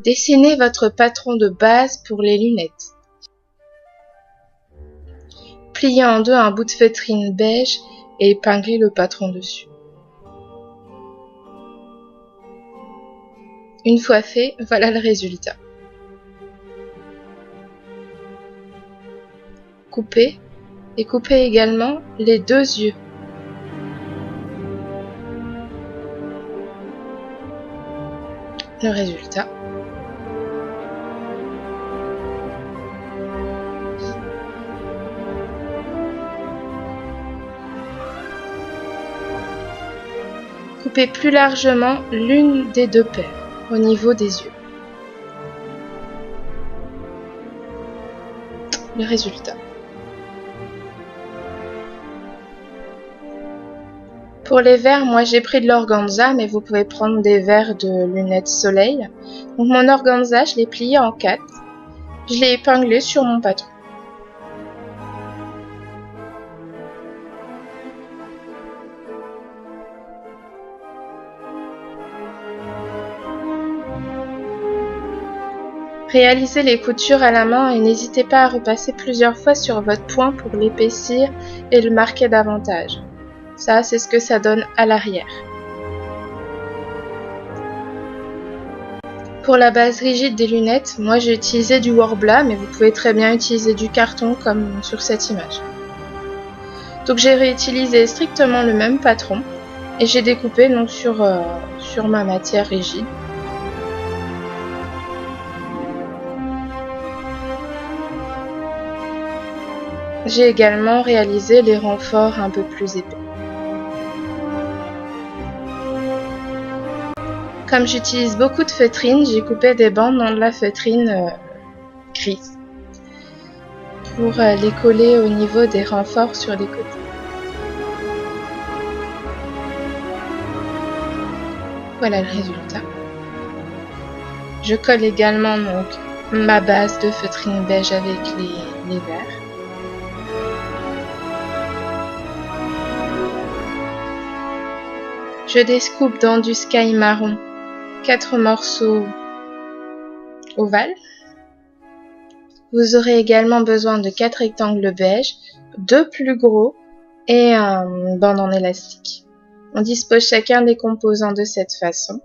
Dessinez votre patron de base pour les lunettes. Pliez en deux un bout de feutrine beige et épinglez le patron dessus. Une fois fait, voilà le résultat. Coupez et coupez également les deux yeux. Le résultat. Coupez plus largement l'une des deux paires au niveau des yeux. Le résultat. Pour les verres, moi j'ai pris de l'organza, mais vous pouvez prendre des verres de lunettes soleil. Donc mon organza, je l'ai plié en 4. Je l'ai épinglé sur mon patron. Réalisez les coutures à la main et n'hésitez pas à repasser plusieurs fois sur votre point pour l'épaissir et le marquer davantage. Ça, c'est ce que ça donne à l'arrière. Pour la base rigide des lunettes, moi j'ai utilisé du Worbla, mais vous pouvez très bien utiliser du carton comme sur cette image. Donc j'ai réutilisé strictement le même patron et j'ai découpé donc sur ma matière rigide. J'ai également réalisé les renforts un peu plus épais. Comme j'utilise beaucoup de feutrine, j'ai coupé des bandes dans de la feutrine grise pour les coller au niveau des renforts sur les côtés. Voilà le résultat. Je colle également donc ma base de feutrine beige avec les verres. Je découpe dans du sky marron 4 morceaux ovales. Vous aurez également besoin de 4 rectangles beige, 2 plus gros et une bande en élastique. On dispose chacun des composants de cette façon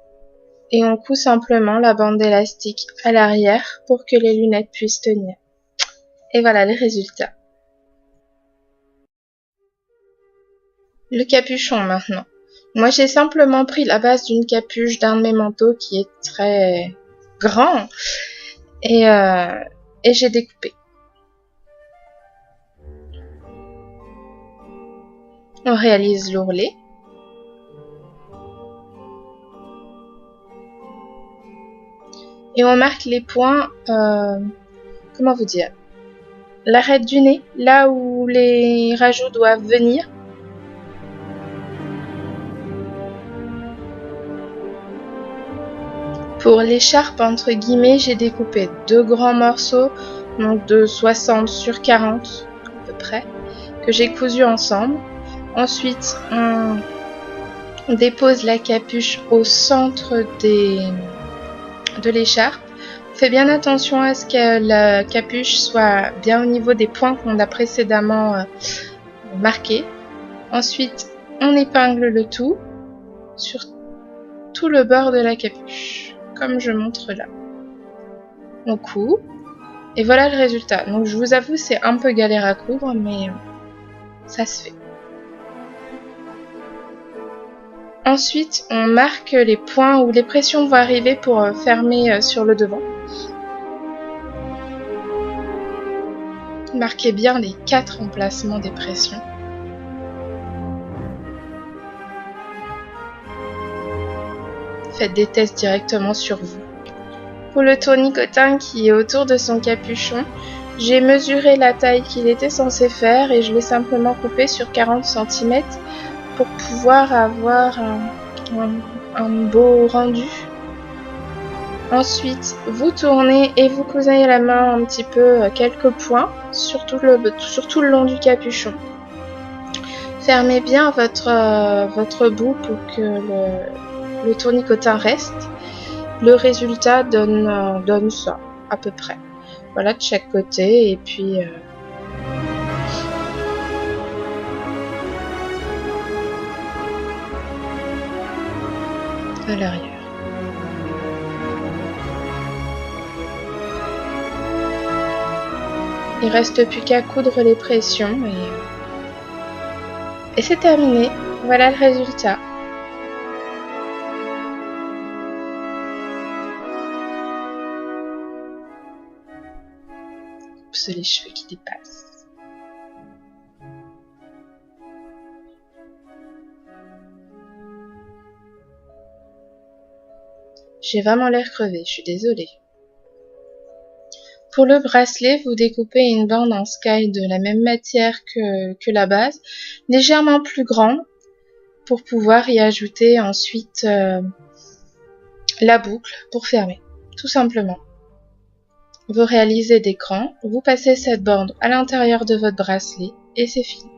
et on coud simplement la bande d'élastique à l'arrière pour que les lunettes puissent tenir. Et voilà les résultats. Le capuchon maintenant. Moi, j'ai simplement pris la base d'une capuche d'un de mes manteaux qui est très grand et j'ai découpé. On réalise l'ourlet. Et on marque les points, comment vous dire, l'arête du nez, là où les rajouts doivent venir. Pour l'écharpe, entre guillemets, j'ai découpé 2 grands morceaux, donc de 60 sur 40 à peu près, que j'ai cousu ensemble. Ensuite, on dépose la capuche au centre de l'écharpe. On fait bien attention à ce que la capuche soit bien au niveau des points qu'on a précédemment marqués. Ensuite, on épingle le tout sur tout le bord de la capuche, comme je montre là. On coud, et voilà le résultat. Donc je vous avoue, c'est un peu galère à coudre, mais ça se fait. Ensuite, on marque les points où les pressions vont arriver pour fermer sur le devant. Marquez bien les 4 emplacements des pressions. Faites des tests directement sur vous. Pour le tournicotin qui est autour de son capuchon, j'ai mesuré la taille qu'il était censé faire et je l'ai simplement coupé sur 40 cm pour pouvoir avoir un beau rendu. Ensuite, vous tournez et vous cousez à la main un petit peu quelques points sur tout le long du capuchon. Fermez bien votre bout pour que le tournicotin reste. le résultat donne ça, à peu près. Voilà, de chaque côté, et puis à l'arrière. Il reste plus qu'à coudre les pressions et c'est terminé. Voilà le résultat. Oups, les cheveux qui dépassent. J'ai vraiment l'air crevé, je suis désolée. Pour le bracelet, vous découpez une bande en sky de la même matière que la base, légèrement plus grande, pour pouvoir y ajouter ensuite la boucle pour fermer, tout simplement. Vous réalisez des crans, vous passez cette bande à l'intérieur de votre bracelet et c'est fini.